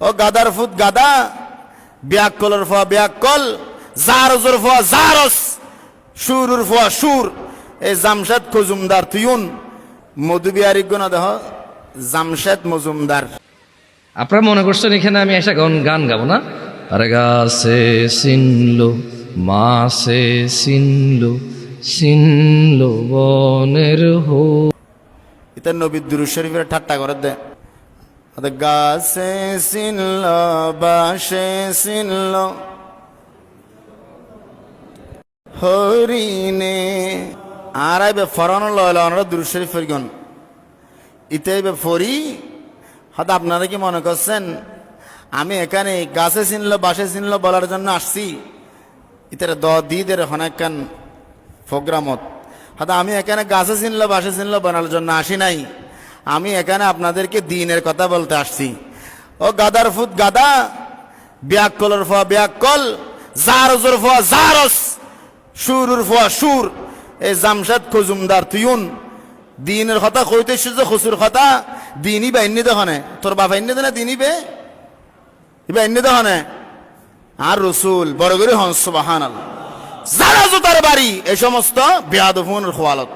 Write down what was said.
ও গাদার ফুট গাদা, ব্যাককলের ফোয়া ব্যাককল, জারজের ফোয়া জারস, সুরের ফোয়া সুর। এই জামশেদ মজুমদার তুইন মধুবিহারী গুণ দেহ জামশেদ মজুমদার। আপনারা মনে করছেন এখানে আমি এসে গান গাবো না? আরে গাছে চিনলো মাছে চিনলো চিনলো বনের হো। এটা নবী দুরূদ শরীফের ঠাট্টা করে দে। গাছে চিনল বাসে চিনল হরিণে। আর আইবে ফরানো লয়লা ওনারা দুরূদ শরীফ ফিরগন ইতে আইবে ফরি। হয়তো আপনারা কি মনে করছেন আমি এখানে গাছে চিনল বাসে চিনল বলার জন্য আসছি? ইতারে দিদের অনেকখান প্রোগ্রামত। হয়তো আমি এখানে গাছে চিনল বাসে চিনল বলার জন্য আসি নাই। আমি এখানে আপনাদেরকে দ্বীনের কথা বলতে আসছি। ও গাদার ফুট গাদা, ব্যাককলের ফোয়া ব্যাককল, জারজের ফোয়া জারস, সুরের ফোয়া সুর। এই জামশেদ মজুমদার তুইন দ্বীনের কথা কইতে যে খুশুর কথা দিনই বা এমনি দেখনে তোর বাবা এমনি দেনে দিনই বে এবার এমনি দেখনে। আর রসুল বড় করে হন সুবহানাল্লাহ। যারা জোতার বাড়ি এই সমস্ত বেয়াদফুনের খোয়ালত।